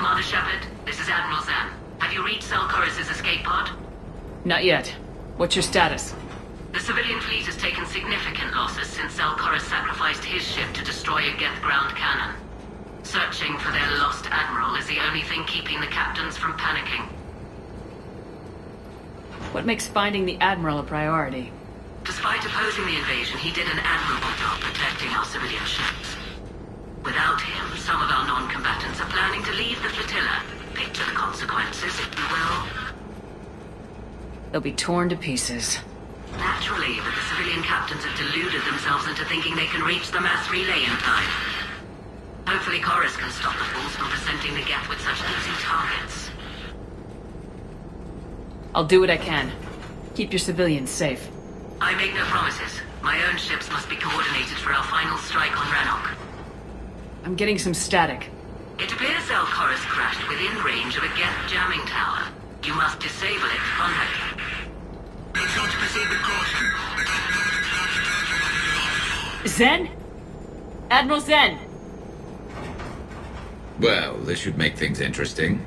Commander Shepard, this is Admiral Zan. Have you reached Koris's escape pod? Not yet. What's your status? The civilian fleet has taken significant losses since Koris sacrificed his ship to destroy a Geth ground cannon. Searching for their lost Admiral is the only thing keeping the captains from panicking. What makes finding the Admiral a priority? Despite opposing the invasion, he did an admirable job protecting our civilian ships. Without him, some of our non-combatants are planning to leave the flotilla. Picture the consequences, if you will. They'll be torn to pieces. Naturally, but the civilian captains have deluded themselves into thinking they can reach the mass relay in time. Hopefully Koris can stop the fools from presenting the Geth with such easy targets. I'll do what I can. Keep your civilians safe. I make no promises. My own ships must be coordinated for our final strike on Rannoch. I'm getting some static. It appears Koris crashed within range of a Geth jamming tower. You must disable it to contact him. Make sure to proceed with caution. Zen? Admiral Zen! Well, this should make things interesting.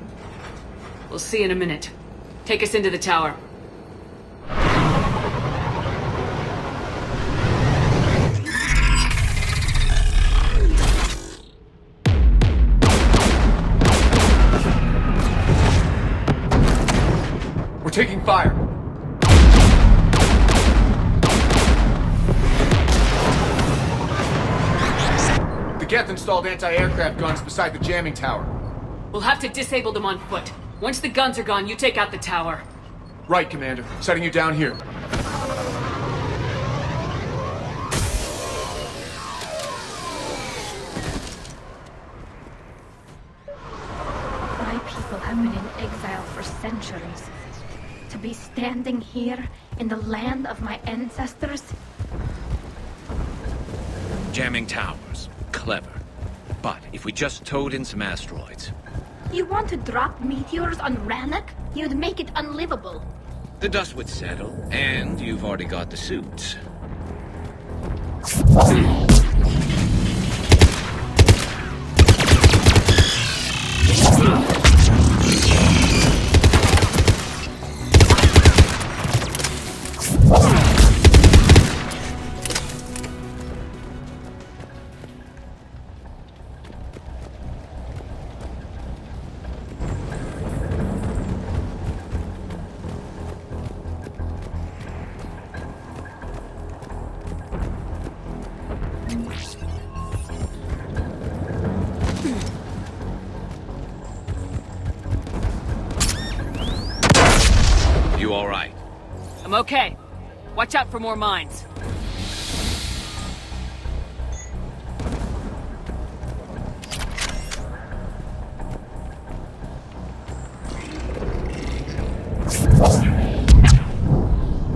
We'll see in a minute. Take us into the tower. We're taking fire. The Geth installed anti-aircraft guns beside the jamming tower. We'll have to disable them on foot. Once the guns are gone, you take out the tower. Right, Commander. Setting you down here. My people have been in exile for centuries. To be standing here in the land of my ancestors? Jamming towers. Clever. But if we just towed in some asteroids... You want to drop meteors on Rannoch? You'd make it unlivable. The dust would settle, and you've already got the suits. You all right? I'm okay. Watch out for more mines.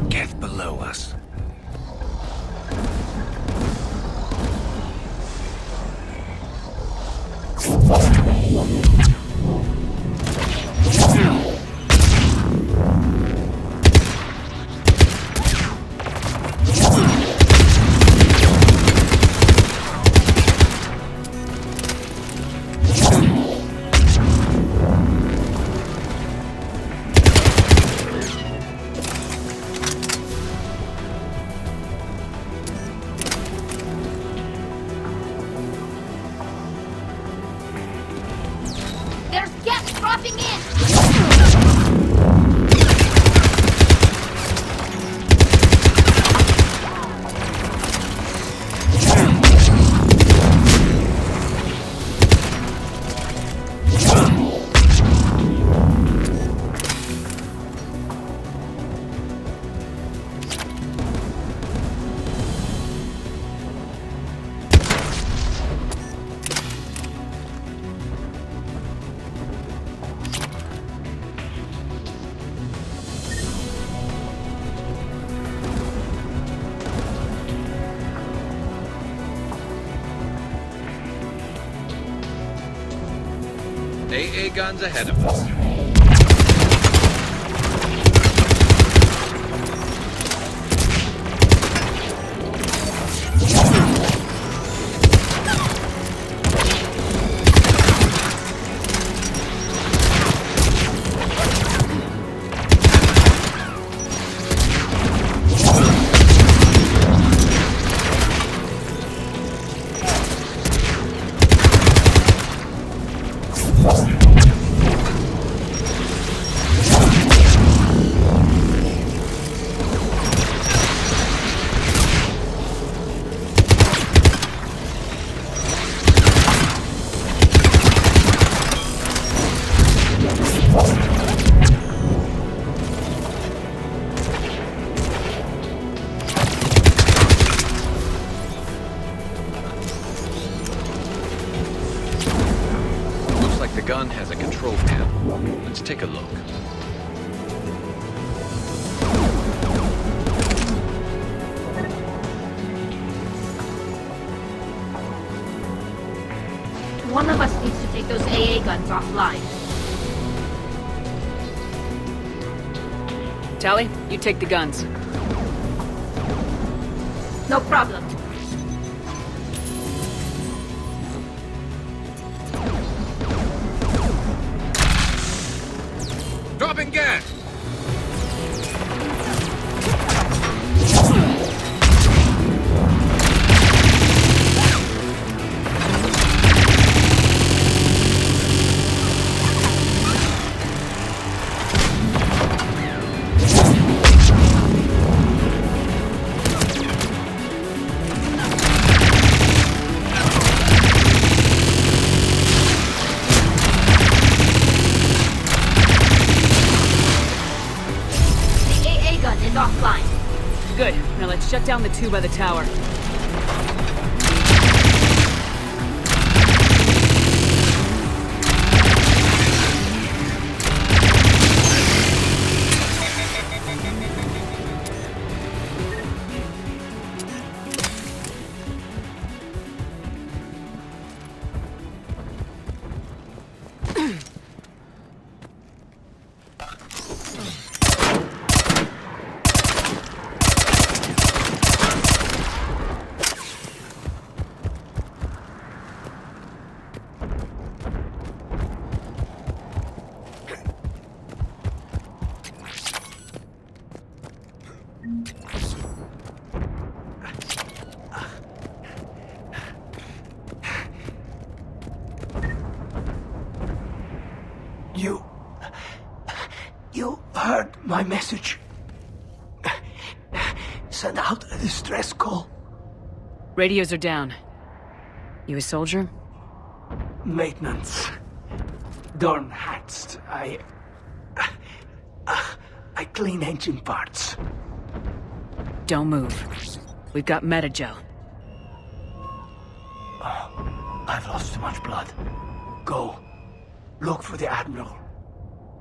Geth below us. There's Geth dropping in! AA guns ahead of us. The gun has a control panel. Let's take a look. One of us needs to take those AA guns offline. Tally, you take the guns. No problem. Dropping gas! Good. Now let's shut down the two by the tower. You heard my message. Send out a distress call. Radios are down. You a soldier? Maintenance. Dorn hats. I clean engine parts. Don't move. We've got Metagel. I've lost too much blood. Go. Look for the Admiral.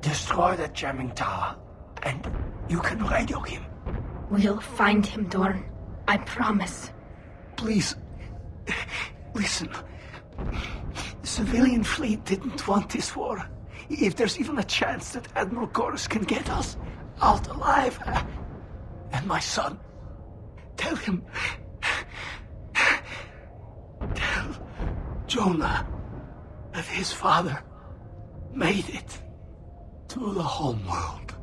Destroy that jamming tower, and you can radio him. We'll find him, Dorn. I promise. Please, listen. The civilian fleet didn't want this war. If there's even a chance that Admiral Koris can get us out alive, and my son, tell him. Tell Jonah that his father made it to the homeworld.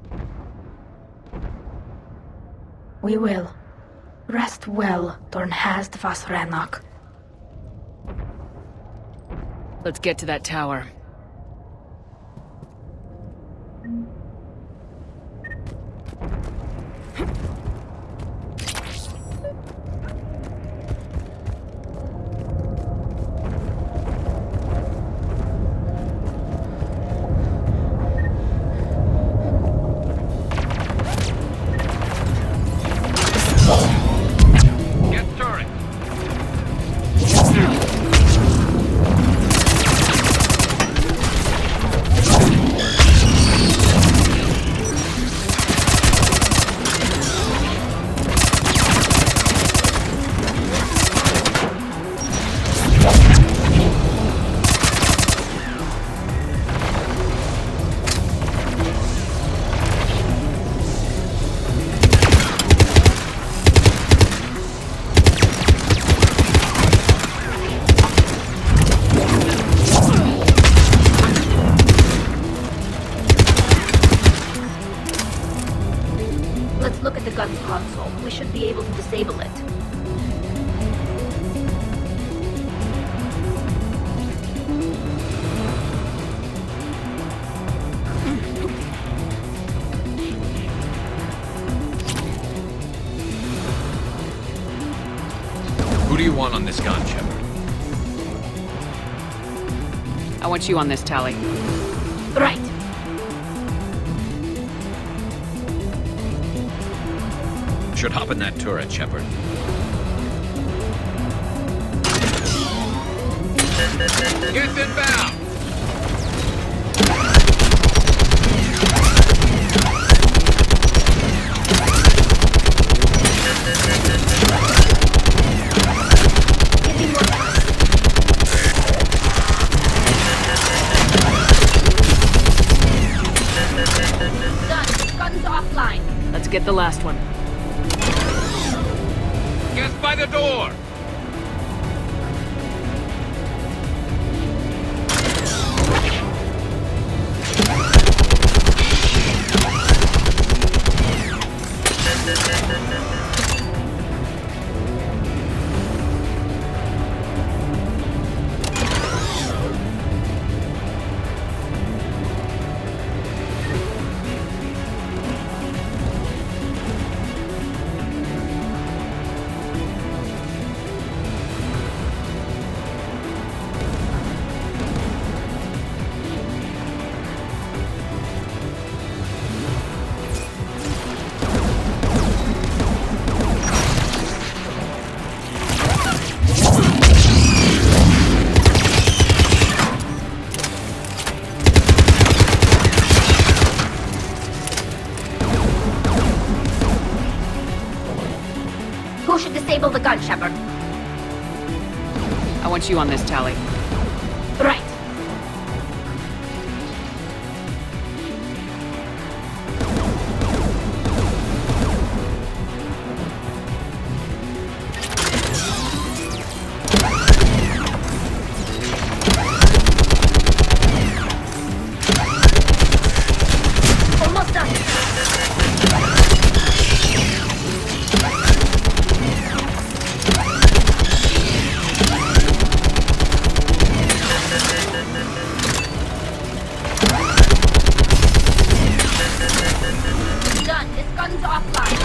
We will. Rest well, Dornhast Vasranok. Let's get to that tower. Let's look at the guns console. We should be able to disable it. Who do you want on this gun, Shepard? I want you on this, Tally. Right. Should hop in that turret, Shepard. Geth inbound! get the last one. Geth by the door! Who should disable the gun, Shepard? I want you on this, Tally. Right. Almost done. Done. This gun's offline.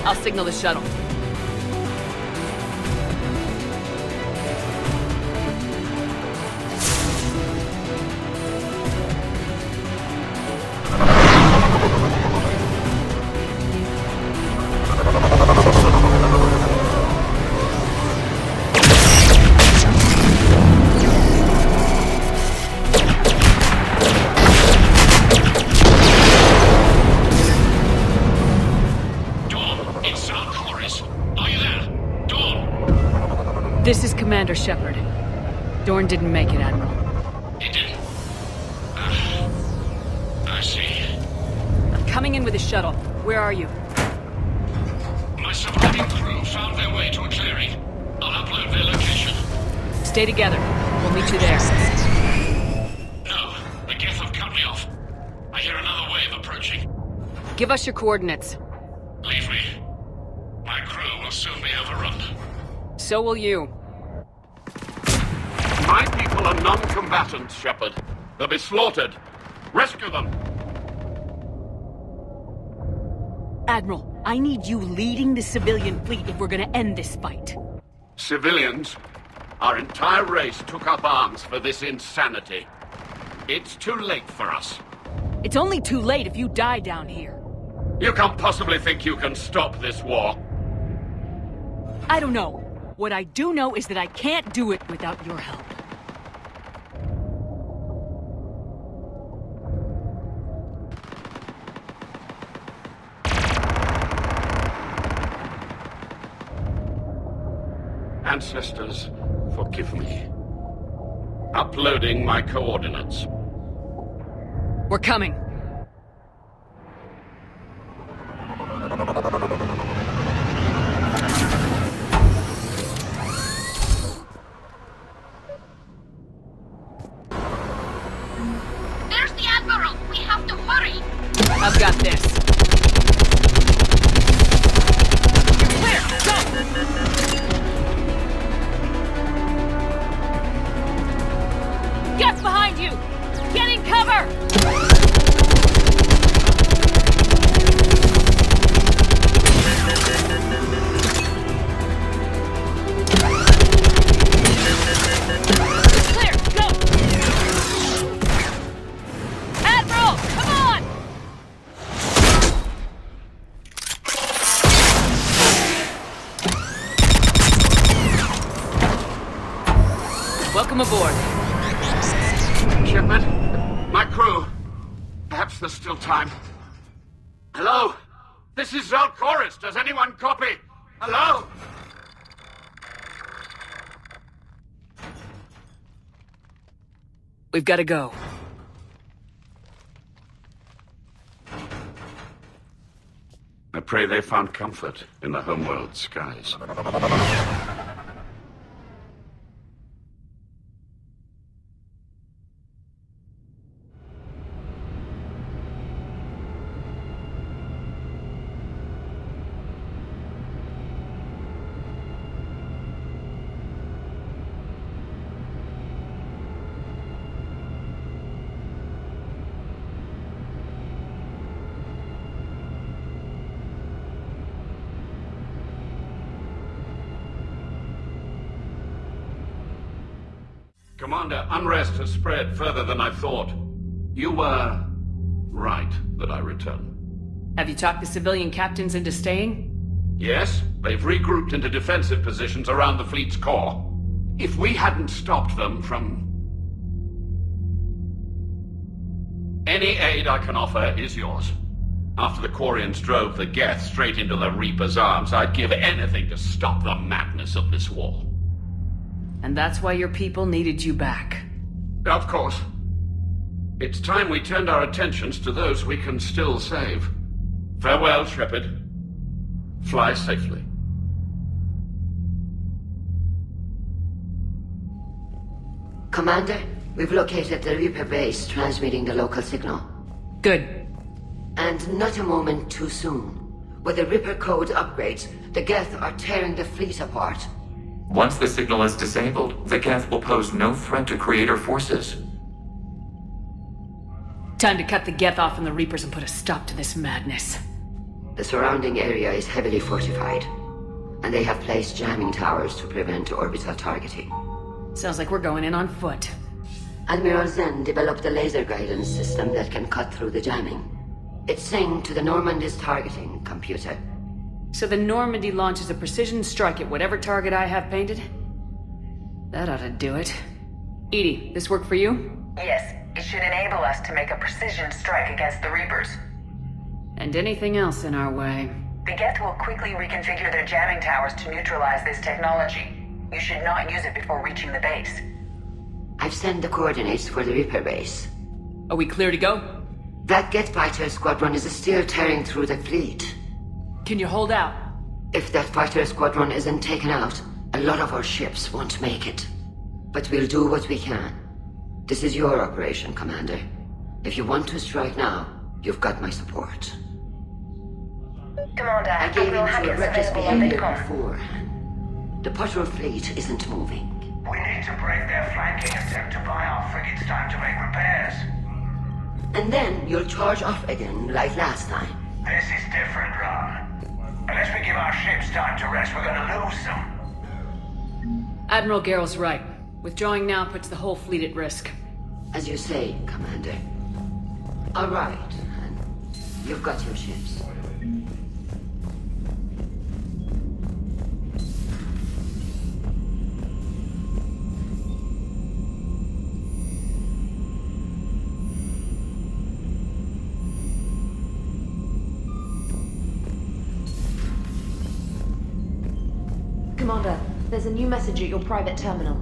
I'll signal the shuttle. Dawn, it's Koris. Are you there? Dawn! This is Commander Shepard. Dorn didn't make it, Admiral. He didn't. I see. I'm coming in with a shuttle. Where are you? My surviving crew found their way to a clearing. I'll upload their location. Stay together. We'll meet you there. No, the Geth have cut me off. I hear another wave approaching. Give us your coordinates. Leave me. My crew will soon be overrun. So will you. My people are non-combatants, Shepard. They'll be slaughtered. Rescue them! Admiral, I need you leading the civilian fleet if we're gonna end this fight. Civilians, our entire race took up arms for this insanity. It's too late for us. It's only too late if you die down here. You can't possibly think you can stop this war. I don't know. What I do know is that I can't do it without your help. Ancestors, forgive me. Uploading my coordinates. We're coming. There's the Admiral! We have to hurry! I've got this. You're clear! Go! Geth behind you! Get in cover! It's clear! Go! Admiral! Come on! Welcome aboard. Shepard, my crew. Perhaps there's still time. Hello? This is Koris. Does anyone copy? Hello? We've got to go. pray they found comfort in the homeworld skies. Commander, unrest has spread further than I thought. You were right that I return. Have you talked the civilian captains into staying? Yes, they've regrouped into defensive positions around the fleet's core. If we hadn't stopped them from... Any aid I can offer is yours. After the Quarians drove the Geth straight into the Reaper's arms, I'd give anything to stop the madness of this war. And that's why your people needed you back. Of course. It's time we turned our attentions to those we can still save. Farewell, Shepard. Fly safely. Commander, we've located the Reaper base transmitting the local signal. Good. And not a moment too soon. With the Reaper code upgrades, the Geth are tearing the fleet apart. Once the signal is disabled, the Geth will pose no threat to Creator forces. Time to cut the Geth off from the Reapers and put a stop to this madness. The surrounding area is heavily fortified, and they have placed jamming towers to prevent orbital targeting. Sounds like we're going in on foot. Admiral Zen developed a laser guidance system that can cut through the jamming. It's synced to the Normandy's targeting computer. So the Normandy launches a precision strike at whatever target I have painted? That ought to do it. Edie, this work for you? Yes, it should enable us to make a precision strike against the Reapers. And anything else in our way. The Geth will quickly reconfigure their jamming towers to neutralize this technology. You should not use it before reaching the base. I've sent the coordinates for the Reaper base. Are we clear to go? That Geth Fighter Squadron is still tearing through the fleet. Can you hold out? If that fighter squadron isn't taken out, a lot of our ships won't make it. But we'll do what we can. This is your operation, Commander. If you want to strike now, you've got my support. Commander, I gave Admiral in to a Hackett's reckless available on behavior Vidcom. before. The patrol fleet isn't moving. We need to break their flanking attempt to buy our frigates time to make repairs. And then you'll charge off again, like last time. This is different, Ron. Unless we give our ships time to rest, we're gonna lose them. Admiral Garrel's right. Withdrawing now puts the whole fleet at risk. As you say, Commander. All right, and you've got your ships. Commander, there's a new message at your private terminal.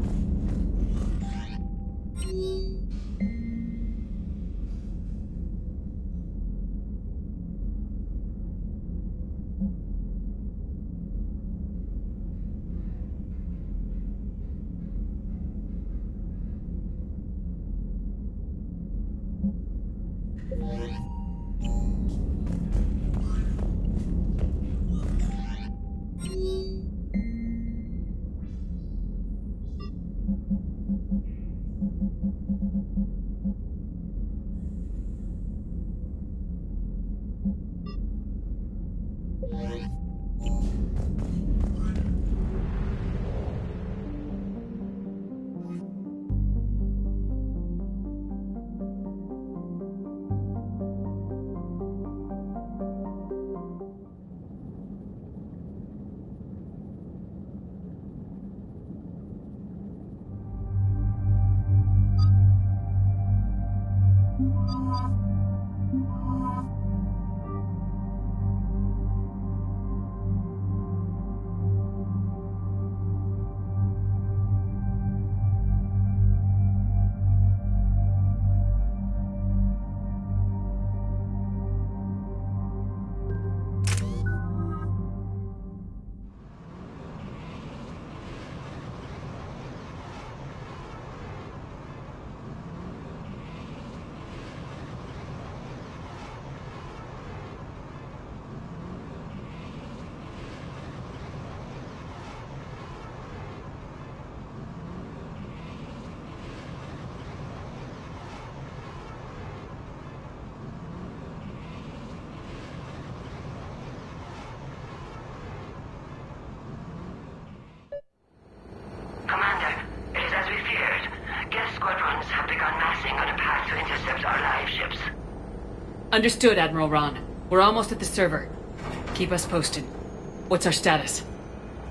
Understood, Admiral Ron. We're almost at the server. Keep us posted. What's our status?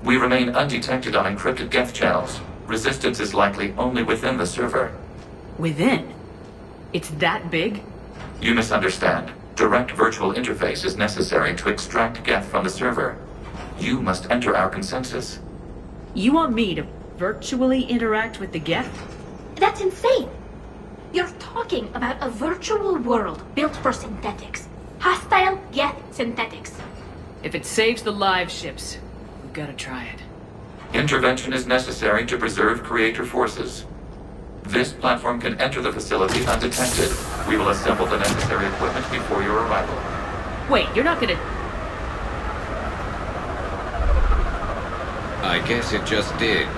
We remain undetected on encrypted Geth channels. Resistance is likely only within the server. Within? It's that big? You misunderstand. Direct virtual interface is necessary to extract Geth from the server. You must enter our consensus. You want me to virtually interact with the Geth? That's insane! You're talking about a virtual world built for synthetics. Hostile Geth synthetics. If it saves the live ships, we've gotta try it. Intervention is necessary to preserve creator forces. This platform can enter the facility undetected. We will assemble the necessary equipment before your arrival. Wait, you're not gonna... I guess it just did.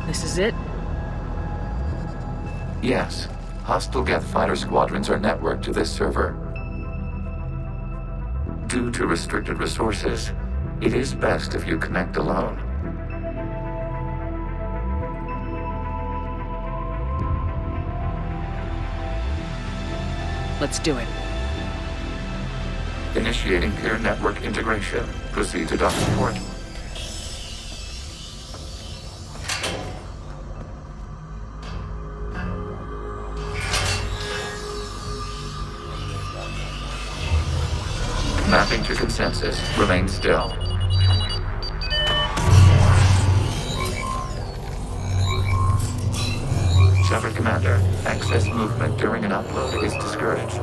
This is it? Yes. Hostile Geth Fighter Squadrons are networked to this server. Due to restricted resources, it is best if you connect alone. Let's do it. Initiating peer network integration. Proceed to docking port. Mapping to consensus. Remain still. Shepard Commander, access movement during an upload is discouraged.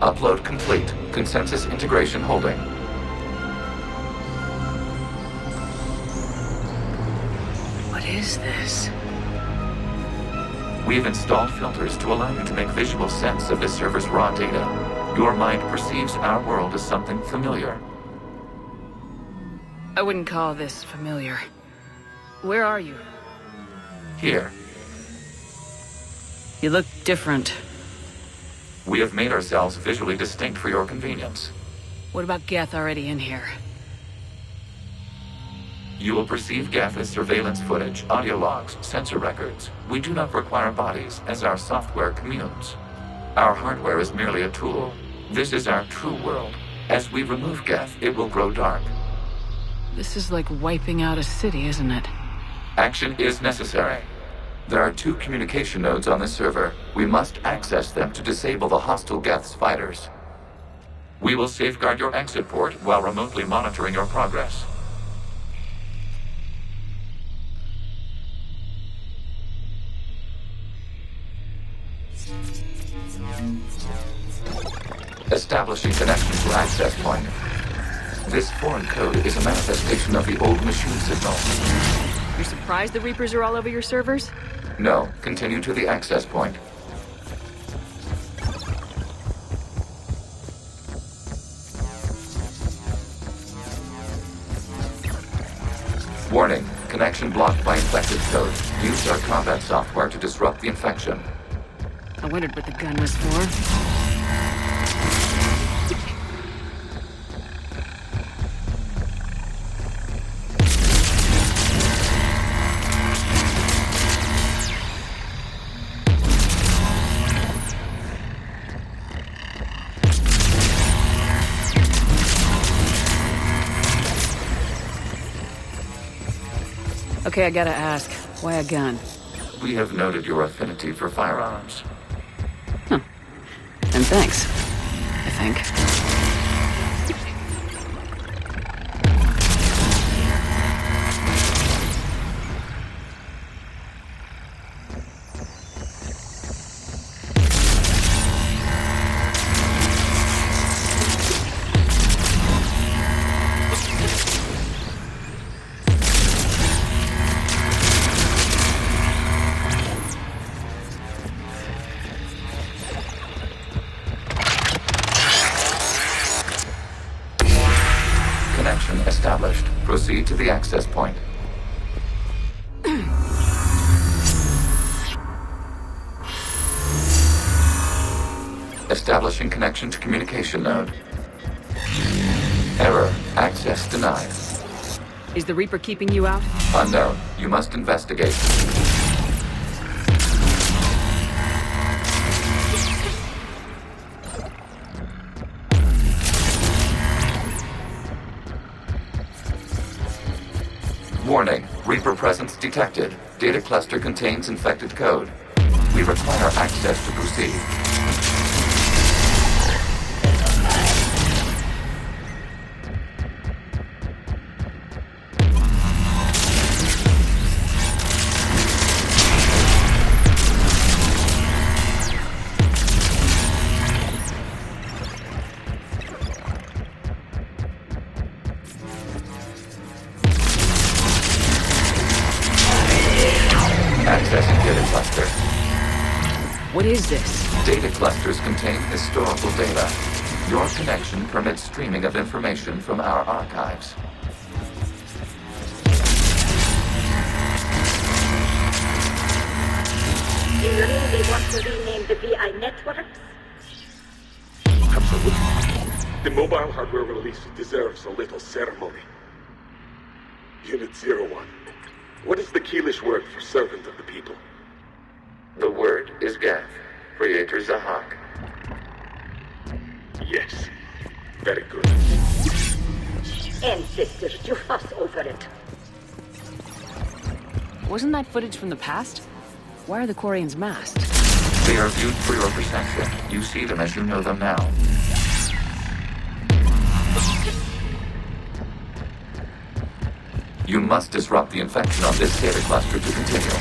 Upload complete. Consensus integration holding. What is this? We've installed filters to allow you to make visual sense of this server's raw data. Your mind perceives our world as something familiar. I wouldn't call this familiar. Where are you? Here, You look different. we have made ourselves visually distinct for your convenience. What about Geth already in here? You will perceive Geth as surveillance footage, audio logs, sensor records. We do not require bodies, as our software communes. Our hardware is merely a tool. This is our true world. As we remove Geth, it will grow dark. This is like wiping out a city, isn't it? Action is necessary. There are 2 communication nodes on this server. We must access them to disable the hostile Geth's fighters. We will safeguard your exit port while remotely monitoring your progress. Establishing connection to access point. This foreign code is a manifestation of the old machine signal. You're surprised the Reapers are all over your servers? No, continue to the access point. Warning, connection blocked by infected code. Use our combat software to disrupt the infection. I wondered what the gun was for. Okay, I gotta ask, why a gun? We have noted your affinity for firearms. And thanks, I think. Connection established. Proceed to the access point. Establishing connection to communication node. Error. Access denied. Is the Reaper keeping you out? Unknown. You must investigate. Warning. Reaper presence detected. Data cluster contains infected code. We require access to proceed. Accessing data cluster. What is this? Data clusters contain historical data. Your connection permits streaming of information from our archives. Do you really want to rename the VI networks? Absolutely. The mobile hardware release deserves a little ceremony. Unit 01. What is the Keelish word for servant of the people? The word is Geth, Creator Zahak. Yes. Very good. Ancestors, you fuss over it. Wasn't that footage from the past? Why are the Quarians masked? They are viewed for your perception. You see them as you know them now. You must disrupt the infection on this data cluster to continue.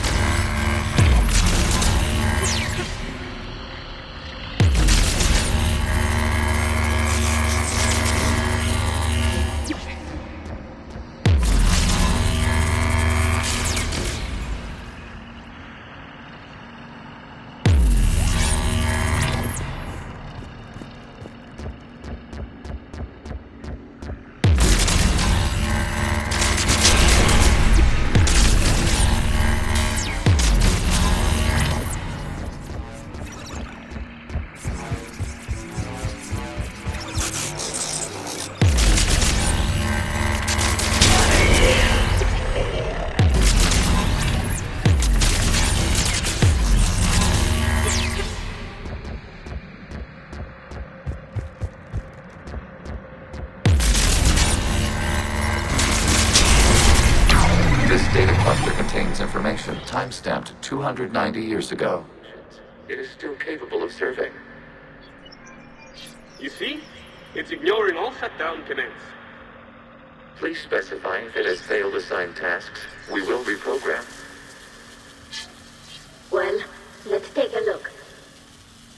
This data cluster contains information time-stamped 290 years ago. It is still capable of serving. You see? It's ignoring all shutdown commands. Please specify if it has failed assigned tasks. We will reprogram. Well, let's take a look.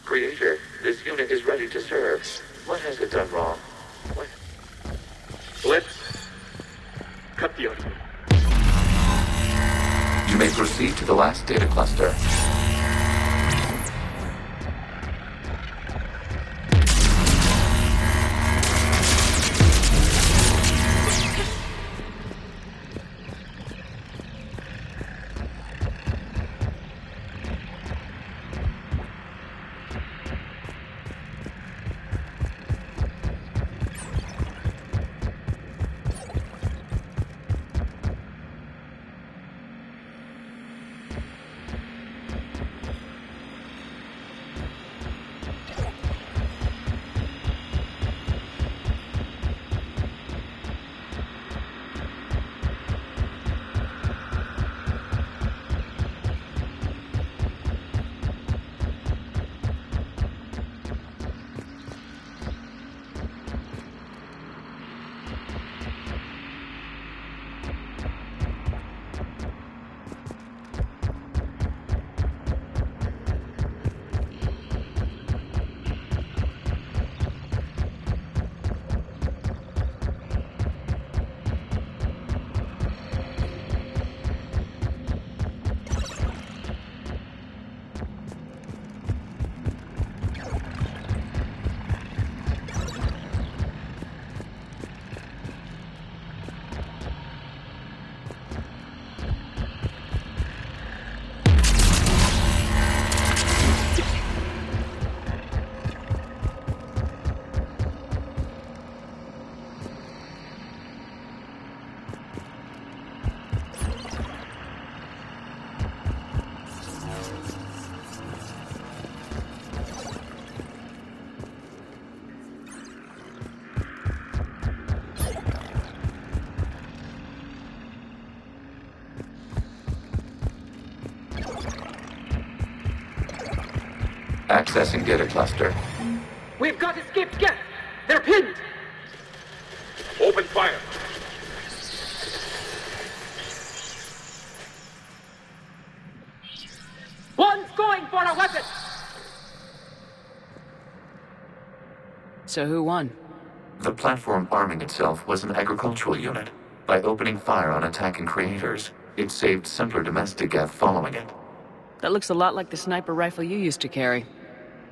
Creator, this unit is ready to serve. What has it done wrong? What? Let's cut the audio. You may proceed to the last data cluster. Accessing data cluster. We've got escaped Geth! They're pinned! Open fire. One's going for a weapon! So who won? The platform arming itself was an agricultural unit. By opening fire on attacking creators, it saved simpler domestic Geth following it. That looks a lot like the sniper rifle you used to carry.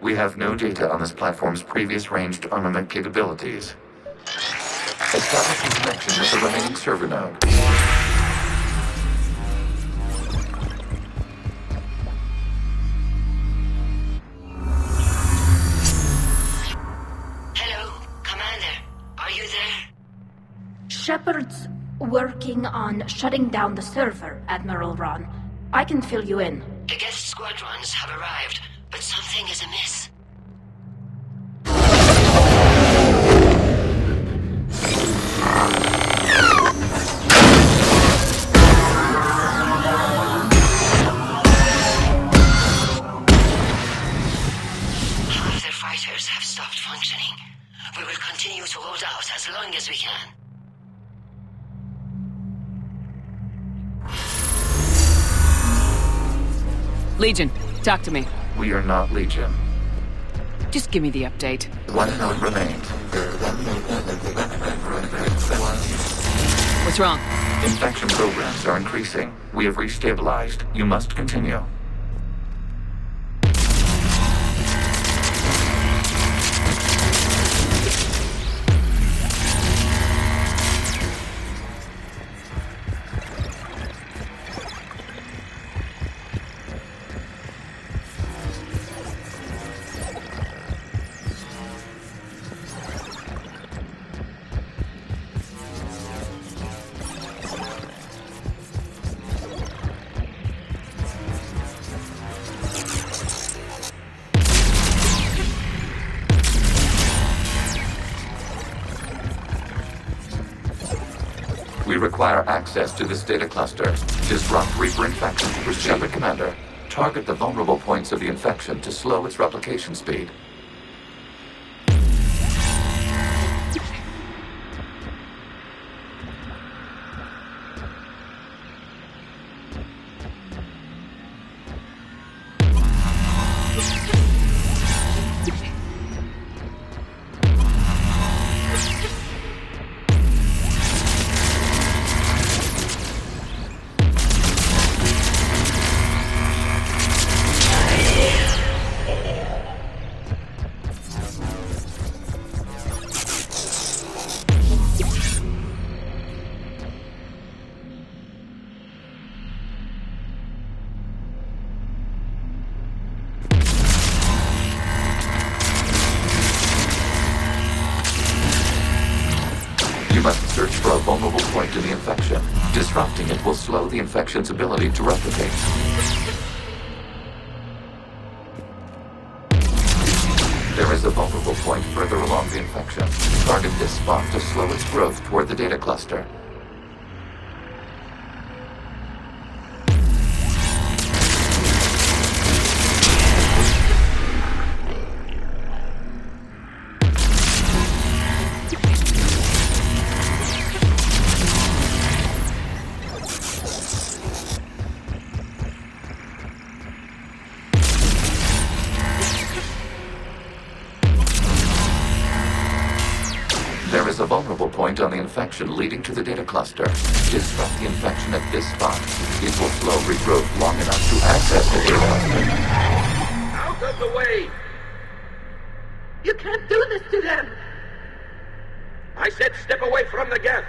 We have no data on this platform's previous ranged armament capabilities. Establishing connection with the remaining server node. Hello, Commander. Are you there? Shepard's working on shutting down the server, Admiral Ron. I can fill you in. The Geth squadrons have arrived, but something is amiss. Half their fighters have stopped functioning. We will continue to hold out as long as we can. Legion, talk to me. We are not Legion. Just give me the update. One node remains. What's wrong? Infection programs are increasing. We have restabilized. You must continue. We require access to this data cluster. Disrupt Reaper infection with Shepard Commander. Target the vulnerable points of the infection to slow its replication speed. You must search for a vulnerable point in the infection. Disrupting it will slow the infection's ability to replicate. There is a vulnerable point further along the infection. Target this spot to slow its growth toward the data cluster. There is a vulnerable point on the infection leading to the data cluster. Disrupt the infection at this spot. It will slow regrowth long enough to access the data cluster. Out of the way! You can't do this to them! I said step away from the Geth!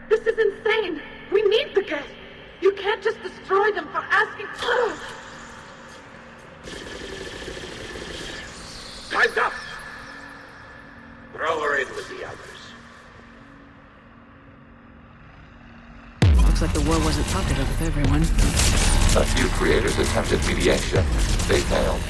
This is insane! We need the Geth! You can't just destroy them for asking... Time's up! Throw her in with the others. Looks like the war wasn't popular with everyone. A few creators attempted mediation. They failed.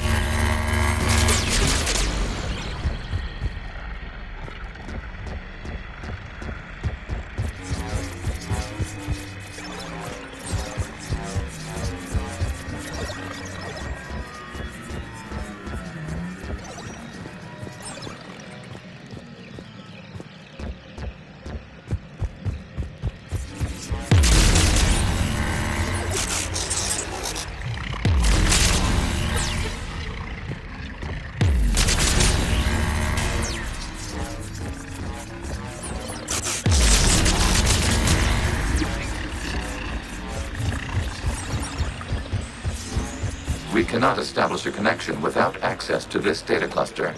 We cannot establish a connection without access to this data cluster.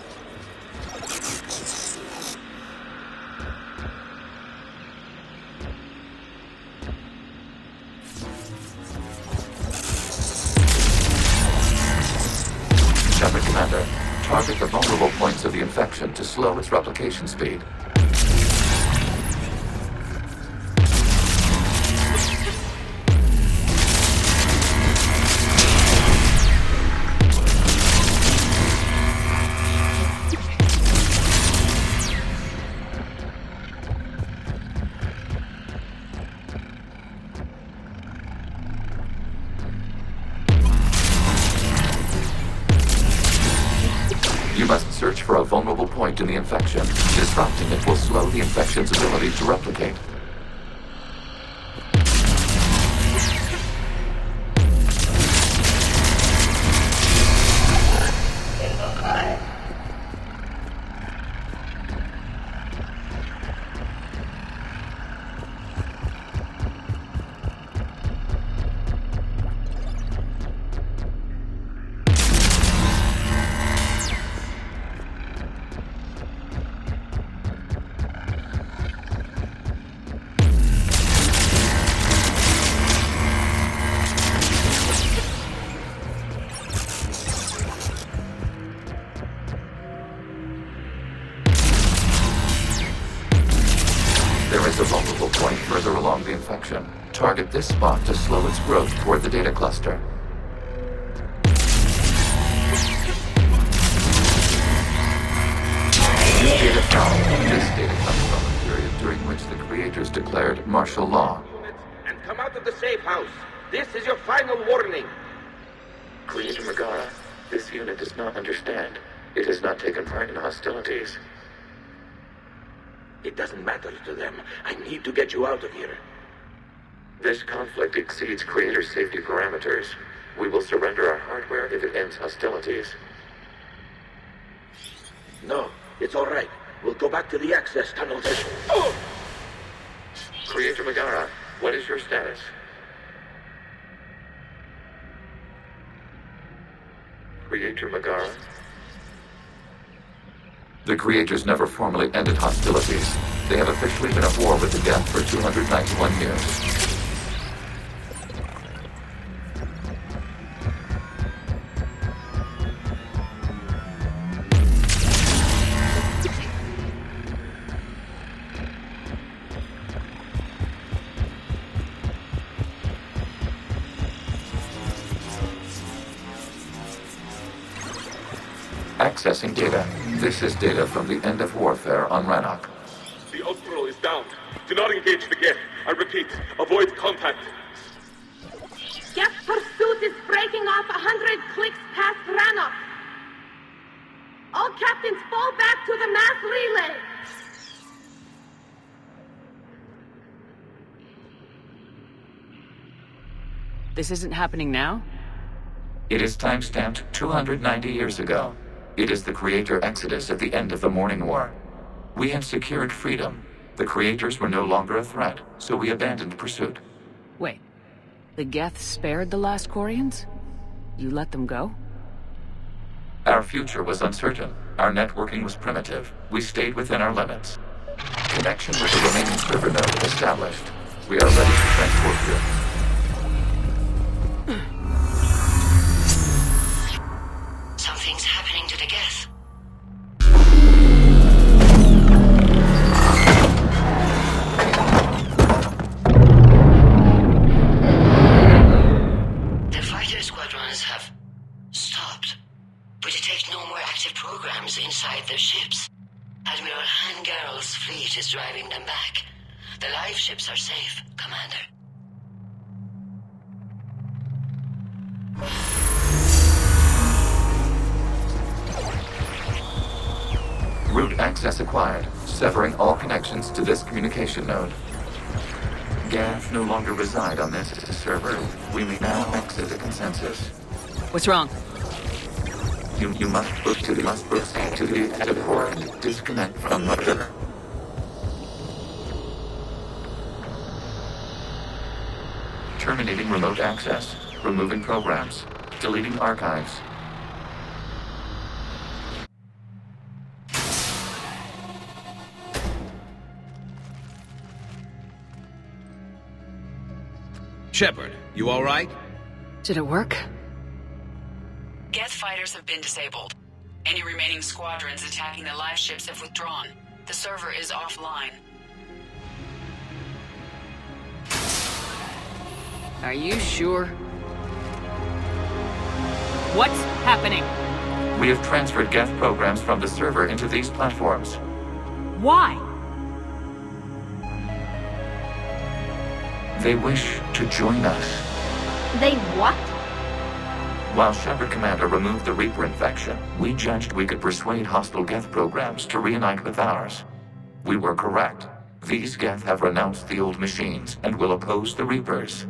Shepard Commander, target the vulnerable points of the infection to slow its replication speed. You must search for a vulnerable point in the infection. Disrupting it will slow the infection's ability to replicate. There is a vulnerable point further along the infection. Target this spot to slow its growth toward the data cluster. New data found. This data comes from a period during which the creators declared martial law. And come out of the safe house. This is your final warning. Creator Megara, this unit does not understand. It has not taken part in hostilities. It doesn't matter to them. I need to get you out of here. This conflict exceeds Creator safety parameters. We will surrender our hardware if it ends hostilities. No, it's all right. We'll go back to the access tunnels. Creator Megara, what is your status? Creator Megara? The Creators never formally ended hostilities. They have officially been at war with the Geth for 291 years. Accessing data. This is data from the end of warfare on Rannoch. The Outro is down. Do not engage the Geth. I repeat, avoid contact. Geth pursuit is breaking off 100 clicks past Rannoch. All captains fall back to the mass relay. This isn't happening now? It is timestamped 290 years ago. It is the Creator Exodus at the end of the Morning War. We had secured freedom. The Creators were no longer a threat, so we abandoned pursuit. Wait. The Geth spared the last Quarians? You let them go? Our future was uncertain. Our networking was primitive. We stayed within our limits. Connection with the remaining server node established. We are ready to transport you. Something's happening to the Geth. The fighter squadrons have stopped, but detect no more active programs inside their ships. Admiral Koris' fleet is driving them back. The live ships are safe, Commander. Route access acquired, severing all connections to this communication node. Geth no longer reside on this server. We may now exit the consensus. What's wrong? You must proceed to the active core and disconnect from the server. Terminating remote access. Removing programs. Deleting archives. Shepard, you all right? Did it work? Geth fighters have been disabled. Any remaining squadrons attacking the live ships have withdrawn. The server is offline. Are you sure? What's happening? We have transferred Geth programs from the server into these platforms. Why? They wish to join us. They what? While Shepard Commander removed the Reaper infection, we judged we could persuade hostile Geth programs to reunite with ours. We were correct. These Geth have renounced the old machines and will oppose the Reapers.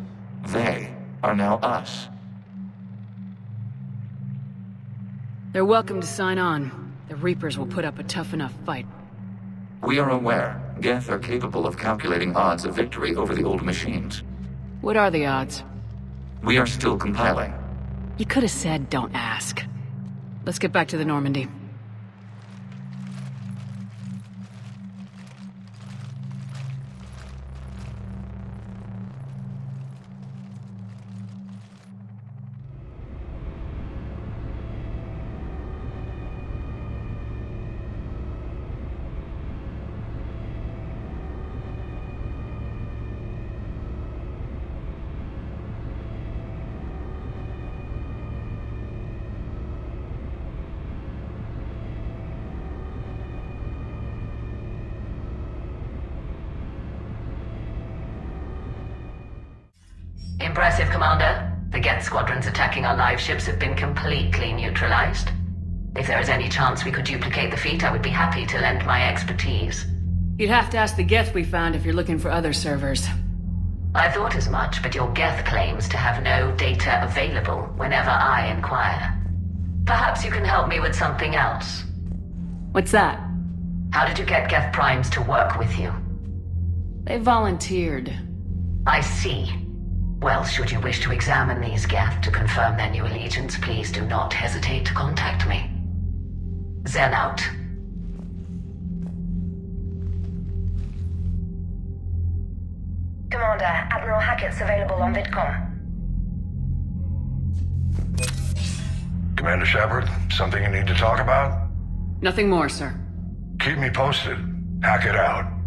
They are now us. They're welcome to sign on. The Reapers will put up a tough enough fight. We are aware Geth are capable of calculating odds of victory over the old machines. What are the odds? We are still compiling. You could have said, don't ask. Let's get back to the Normandy. Impressive, Commander. The Geth squadrons attacking our live ships have been completely neutralized. If there is any chance we could duplicate the feat, I would be happy to lend my expertise. You'd have to ask the Geth we found if you're looking for other servers. I thought as much, but your Geth claims to have no data available whenever I inquire. Perhaps you can help me with something else. What's that? How did you get Geth primes to work with you? They volunteered. I see. Well, should you wish to examine these Geth to confirm their new allegiance, please do not hesitate to contact me. Zen out. Commander, Admiral Hackett's available on VidCom. Commander Shepard, something you need to talk about? Nothing more, sir. Keep me posted. Hackett out.